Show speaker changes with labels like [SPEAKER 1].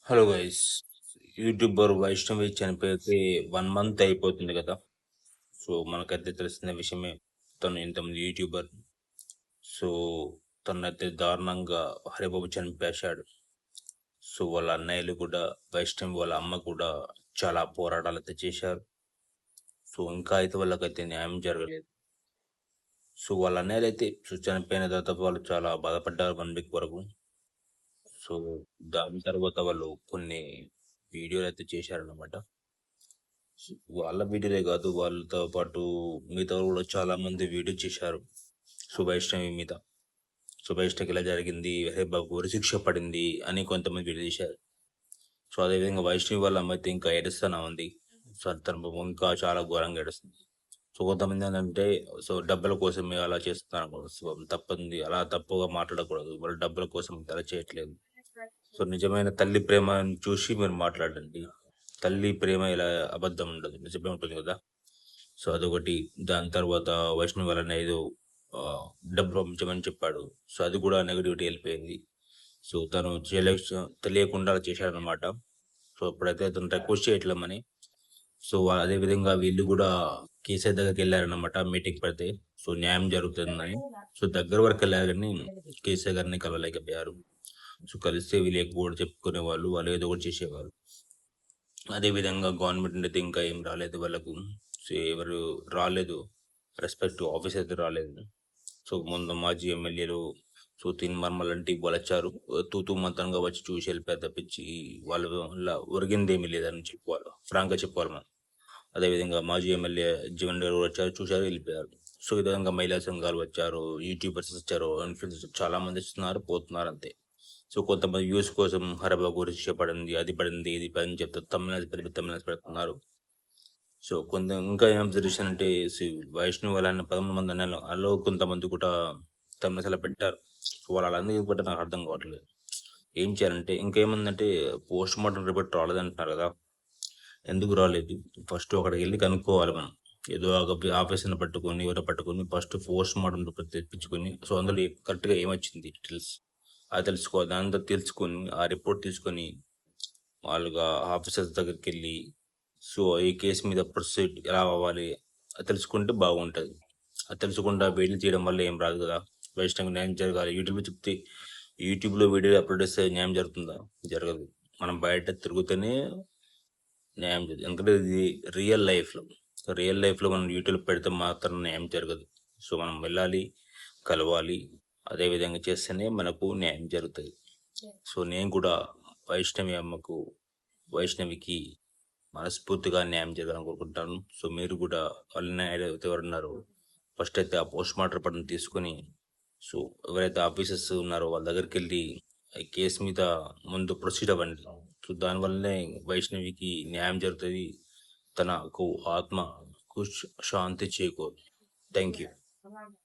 [SPEAKER 1] Hello guys. YouTuber Vaishnavi చనిపోయి 1 month అయిపోతుంది కదా. సో మనకైతే తెలిసిన విషయమే. తను ఇంతమంది యూట్యూబర్. సో తనైతే దారుణంగా హరిబాబు చంపేశాడు. సో వాళ్ళ అన్నయ్యలు కూడా, వైష్ణవి వాళ్ళ అమ్మ కూడా చాలా పోరాటాలు అయితే చేశారు. సో ఇంకా అయితే వాళ్ళకైతే న్యాయం జరగలేదు. సో వాళ్ళ అన్నయ్యలు అయితే చనిపోయిన తర్వాత వాళ్ళు చాలా బాధపడ్డారు 1 వీక్ వరకు. సో దాని తర్వాత వాళ్ళు కొన్ని వీడియోలు అయితే చేశారన్నమాట. వాళ్ళ వీడియోలే కాదు, వాళ్ళతో పాటు మిగతా వాళ్ళు కూడా చాలా మంది వీడియో చేశారు వైష్ణవి మీద. వైష్ణవికి ఇలా జరిగింది, హెబాబు ఉరి శిక్ష పడింది అని కొంతమంది వీడియో చేశారు. సో అదేవిధంగా వైష్ణవి వాళ్ళ అమ్మ అయితే ఇంకా ఏడుస్తూనే ఉంది. సో తను ఇంకా చాలా ఘోరంగా ఏడుస్తుంది. సో కొంతమంది ఏంటంటే, డబ్బుల కోసమే అలా చేస్తున్నారు. సో తప్పంది, అలా తప్పుగా మాట్లాడకూడదు. వాళ్ళు డబ్బుల కోసం అలా చేయట్లేదు. సో నిజమైన తల్లి ప్రేమను చూసి మీరు మాట్లాడండి. తల్లి ప్రేమ ఇలా అబద్ధం ఉండదు, నిజమే ఉంటుంది కదా. సో అదొకటి. దాని తర్వాత వైష్ణవి వాళ్ళని ఏదో డబ్బు పంపించమని చెప్పాడు. సో అది కూడా నెగటివిటీ వెళ్ళిపోయింది. సో తను తెలియకుండా చేశాడనమాట. సో ఇప్పుడైతే తను రిక్వెస్ట్ చేయట్లేమని. సో అదే విధంగా వీళ్ళు కూడా కేసీఆర్ దగ్గరికి వెళ్ళారనమాట మీటింగ్ పెడితే. సో న్యాయం జరుగుతుందని. సో దగ్గర వరకు వెళ్ళారు కానీ కేసీఆర్ గారిని కలవలేకపోయారు. సో కలిస్తే వీళ్ళు ఎక్కువ చెప్పుకునే వాళ్ళు ఏదో ఒకటి చేసేవారు. అదేవిధంగా గవర్నమెంట్ అయితే ఇంకా ఏం రాలేదు వాళ్ళకు. సో ఎవరు రాలేదు, రెస్పెక్ట్ ఆఫీస్ అయితే రాలేదు. సో ముందు మాజీ ఎమ్మెల్యేలు తిన్మర్మల్ లాంటి వాళ్ళు వచ్చారు, తూతూ మంతంగా వచ్చి చూసి వెళ్ళిపోయి తప్పించి వాళ్ళు ఒరిగిందేమీ లేదని చెప్పుకోవాలి, ఫ్రాంక్గా చెప్పుకోవాలి మనం. అదేవిధంగా మాజీ ఎమ్మెల్యే జీవన్ గారు వచ్చారు, చూశారు, వెళ్ళిపోయారు. సో ఈ విధంగా మహిళా సంఘాలు వచ్చారు, యూట్యూబర్స్ వచ్చారు, ఇన్ఫ్లుయెన్సర్స్ చాలా మంది వస్తున్నారు, పోతున్నారు అంతే. సో కొంతమంది వ్యూస్ కోసం హరబాబు గురించి పడింది, అది పడింది, ఇది పడింది చెప్తారు, తమిళనాడు పెడుతున్నారు. సో ఇంకా ఏం అబ్జర్వేషన్ అంటే, వైష్ణవ్ వాళ్ళ 13 మంది అన్నారు, అలో కొంతమంది కూడా తమిళ పెట్టారు. వాళ్ళందరికీ కూడా నాకు అర్థం కావట్లేదు ఏం చేయాలంటే. ఇంకేముందంటే, పోస్ట్ మార్టం రిపోర్ట్ రాలేదంటున్నారు కదా. ఎందుకు రాలేదు? ఫస్ట్ అక్కడికి వెళ్ళి కనుక్కోవాలి మనం. ఏదో ఆఫీసర్ని పట్టుకొని ఎవరో పట్టుకొని ఫస్ట్ పోస్ట్ మార్టం రిపోర్ట్ తెప్పించుకొని, సో అందులో కరెక్ట్గా ఏమొచ్చింది డీటెయిల్స్ అది తెలుసుకోవాలి. దాంతో తెలుసుకొని ఆ రిపోర్ట్ తీసుకొని వాళ్ళుగా ఆఫీసర్స్ దగ్గరికి వెళ్ళి, సో ఈ కేసు మీద ప్రొసీడ్ ఎలా అవ్వాలి అది తెలుసుకుంటే బాగుంటుంది. అది తెలుసుకుంటా వీడియో చేయడం వల్ల ఏం రాదు కదా. వైష్ణవి న్యాయం జరగాలి. యూట్యూబ్లో వీడియో అప్లోడ్ చేస్తే న్యాయం జరుగుతుందా? జరగదు. మనం బయట తిరుగుతూనే న్యాయం జరుగుతుంది. ఎందుకంటే ఇది రియల్ లైఫ్లో మనం యూట్యూబ్ పెడితే మాత్రం న్యాయం జరగదు. సో మనం వెళ్ళాలి, కలవాలి, అదే విధంగా చేస్తేనే మనకు న్యాయం జరుగుతుంది. సో నేను కూడా వైష్ణవికి మనస్ఫూర్తిగా న్యాయం జరగాలని కోరుకుంటాను. సో మీరు కూడా వాళ్ళని ఎవరున్నారో ఫస్ట్ అయితే ఆ పోస్ట్ మార్టం రిపోర్ట్ని తీసుకొని, సో ఎవరైతే ఆఫీసర్స్ ఉన్నారో వాళ్ళ దగ్గరికి వెళ్ళి ఈ కేసు మీద ముందు ప్రొసీడ్ అవ్వండి. సో దానివల్లనే వైష్ణవికి న్యాయం జరుగుతుంది, తనకు ఆత్మకు శాంతి చేకూరు. Thank you.